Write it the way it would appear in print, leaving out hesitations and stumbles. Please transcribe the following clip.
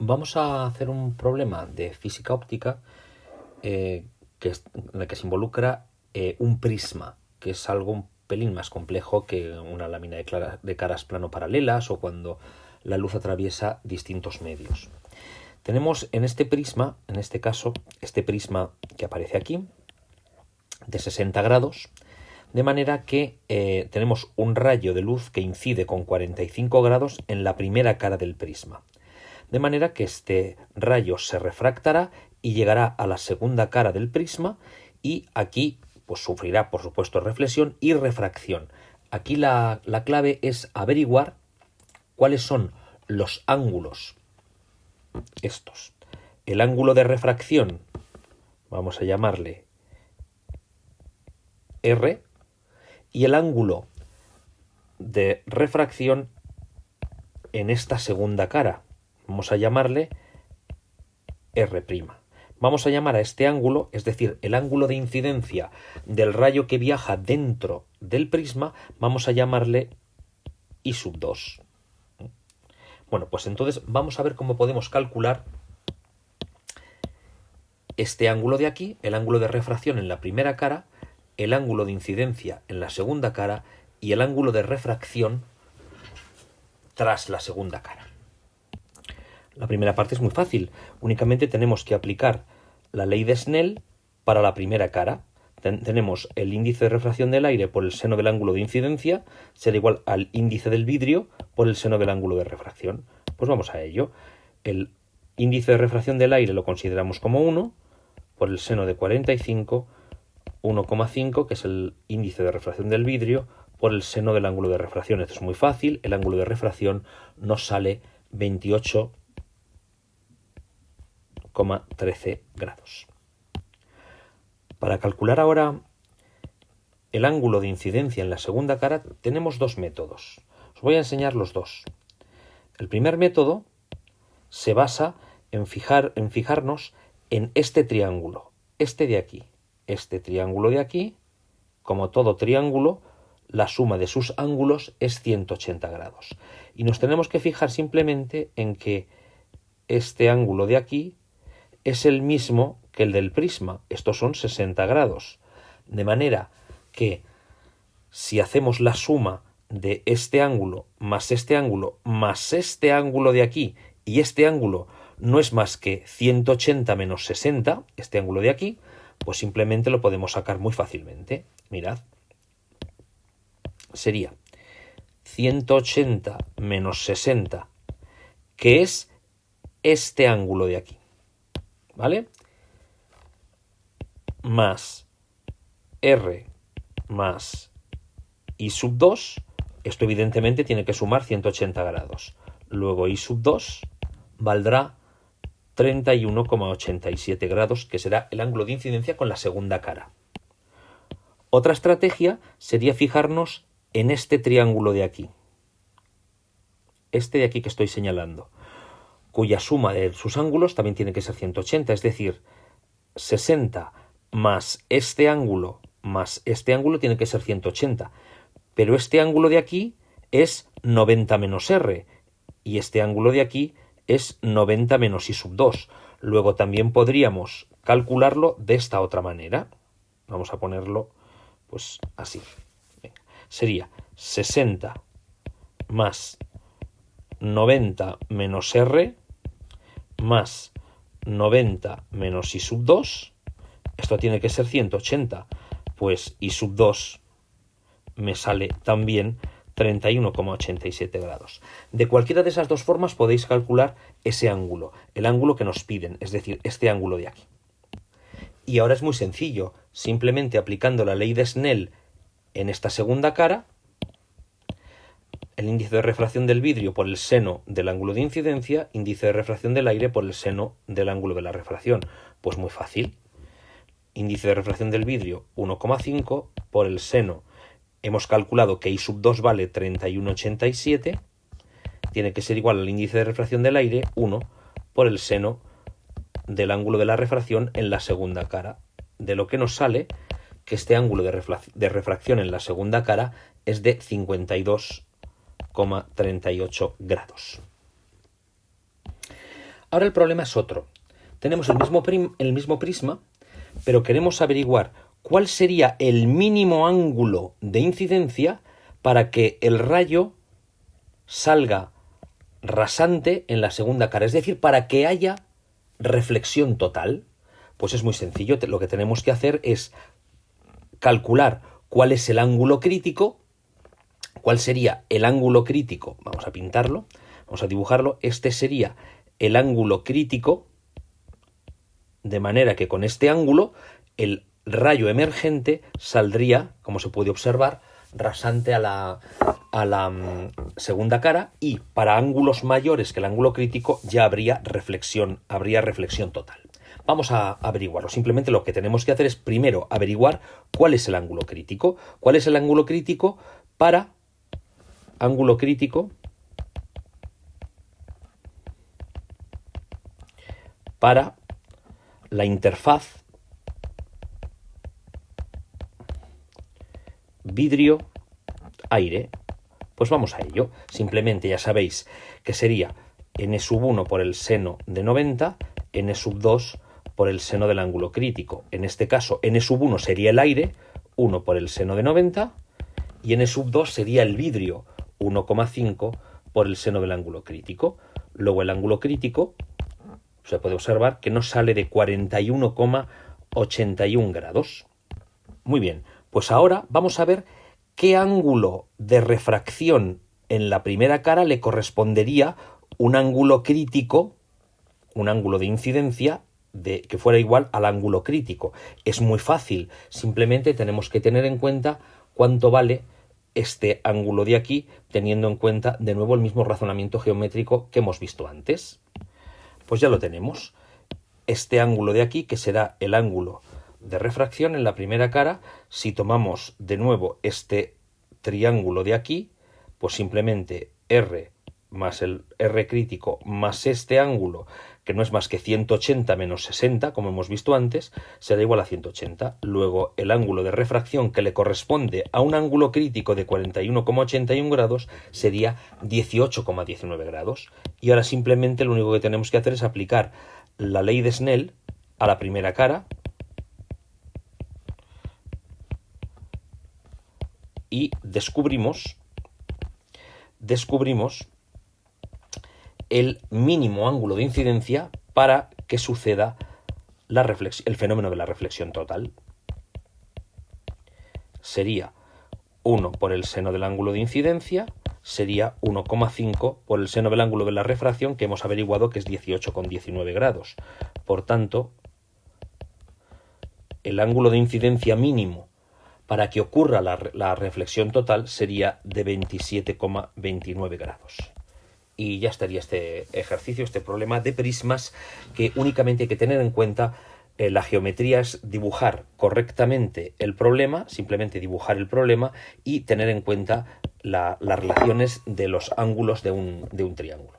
Vamos a hacer un problema de física óptica en el que se involucra un prisma, que es algo un pelín más complejo que una lámina de caras plano paralelas o cuando la luz atraviesa distintos medios. Tenemos en este prisma, en este caso, este prisma que aparece aquí, de 60 grados, de manera que tenemos un rayo de luz que incide con 45 grados en la primera cara del prisma. De manera que este rayo se refractará y llegará a la segunda cara del prisma y aquí pues sufrirá, por supuesto, reflexión y refracción. Aquí la clave es averiguar cuáles son los ángulos estos. El ángulo de refracción, vamos a llamarle R, y el ángulo de refracción en esta segunda cara, vamos a llamarle R'. Vamos a llamar a este ángulo, es decir, el ángulo de incidencia del rayo que viaja dentro del prisma, vamos a llamarle I2. Bueno, pues entonces vamos a ver cómo podemos calcular este ángulo de aquí, el ángulo de refracción en la primera cara, el ángulo de incidencia en la segunda cara y el ángulo de refracción tras la segunda cara. La primera parte es muy fácil, únicamente tenemos que aplicar la ley de Snell para la primera cara. Tenemos el índice de refracción del aire por el seno del ángulo de incidencia, será igual al índice del vidrio por el seno del ángulo de refracción. Pues vamos a ello. El índice de refracción del aire lo consideramos como 1, por el seno de 45, 1,5, que es el índice de refracción del vidrio, por el seno del ángulo de refracción. Esto es muy fácil, el ángulo de refracción nos sale 28,13 grados. Para calcular ahora el ángulo de incidencia en la segunda cara tenemos dos métodos. Os voy a enseñar los dos. El primer método se basa en fijarnos en este triángulo, este de aquí. Este triángulo de aquí, como todo triángulo, la suma de sus ángulos es 180 grados. Y nos tenemos que fijar simplemente en que este ángulo de aquí es el mismo que el del prisma. Estos son 60 grados. De manera que si hacemos la suma de este ángulo más este ángulo de aquí, y este ángulo no es más que 180 menos 60, este ángulo de aquí, pues simplemente lo podemos sacar muy fácilmente. Mirad. Sería 180 menos 60, que es este ángulo de aquí, ¿vale? Más R más I2, esto evidentemente tiene que sumar 180 grados. Luego I2 valdrá 31,87 grados, que será el ángulo de incidencia con la segunda cara. Otra estrategia sería fijarnos en este triángulo de aquí. Este de aquí que estoy señalando, cuya suma de sus ángulos también tiene que ser 180, es decir, 60 más este ángulo tiene que ser 180. Pero este ángulo de aquí es 90 menos R y este ángulo de aquí es 90 menos I2. Luego también podríamos calcularlo de esta otra manera. Vamos a ponerlo pues así. Venga. Sería 60 más 90 menos R más 90 menos I2. Esto tiene que ser 180. Pues I2 me sale también 31,87 grados. De cualquiera de esas dos formas podéis calcular ese ángulo, el ángulo que nos piden, es decir, este ángulo de aquí. Y ahora es muy sencillo, simplemente aplicando la ley de Snell en esta segunda cara, el índice de refracción del vidrio por el seno del ángulo de incidencia, índice de refracción del aire por el seno del ángulo de la refracción. Pues muy fácil. Índice de refracción del vidrio 1,5 por el seno. Hemos calculado que I2 vale 31,87, tiene que ser igual al índice de refracción del aire 1 por el seno del ángulo de la refracción en la segunda cara, de lo que nos sale que este ángulo de refracción en la segunda cara es de 52,38 grados. Ahora el problema es otro. Tenemos el mismo prisma, pero queremos averiguar cuál sería el mínimo ángulo de incidencia para que el rayo salga rasante en la segunda cara, es decir, para que haya reflexión total. Pues es muy sencillo, lo que tenemos que hacer es calcular cuál es el ángulo crítico, cuál sería el ángulo crítico, vamos a pintarlo, vamos a dibujarlo, este sería el ángulo crítico, de manera que con este ángulo el rayo emergente saldría, como se puede observar, rasante a la segunda cara, y para ángulos mayores que el ángulo crítico ya habría reflexión total. Vamos a averiguarlo. Simplemente lo que tenemos que hacer es primero averiguar cuál es el ángulo crítico. ¿Cuál es el ángulo crítico para la interfaz vidrio-aire? Pues vamos a ello. Simplemente ya sabéis que sería n⁻1 por el seno de 90, n⁻2 por el seno del ángulo crítico. En este caso, n⁻1 sería el aire, 1 por el seno de 90, y n⁻2 sería el vidrio, 1,5 por el seno del ángulo crítico. Luego el ángulo crítico se puede observar que nos sale de 41,81 grados. Muy bien, pues ahora vamos a ver qué ángulo de refracción en la primera cara le correspondería un ángulo crítico, un ángulo de incidencia que fuera igual al ángulo crítico. Es muy fácil, simplemente tenemos que tener en cuenta cuánto vale este ángulo de aquí, teniendo en cuenta de nuevo el mismo razonamiento geométrico que hemos visto antes. Pues ya lo tenemos. Este ángulo de aquí, que será el ángulo de refracción en la primera cara, si tomamos de nuevo este triángulo de aquí, pues simplemente R más el R crítico más este ángulo, que no es más que 180 menos 60, como hemos visto antes, será igual a 180. Luego el ángulo de refracción que le corresponde a un ángulo crítico de 41,81 grados sería 18,19 grados. Y ahora simplemente lo único que tenemos que hacer es aplicar la ley de Snell a la primera cara y descubrimos el mínimo ángulo de incidencia para que suceda el fenómeno de la reflexión total. Sería 1 por el seno del ángulo de incidencia, sería 1,5 por el seno del ángulo de la refracción, que hemos averiguado que es 18,19 grados. Por tanto, el ángulo de incidencia mínimo para que ocurra la reflexión total sería de 27,29 grados. Y ya estaría este ejercicio, este problema de prismas, que únicamente hay que tener en cuenta la geometría es dibujar correctamente el problema, simplemente dibujar el problema y tener en cuenta las relaciones de los ángulos de un triángulo.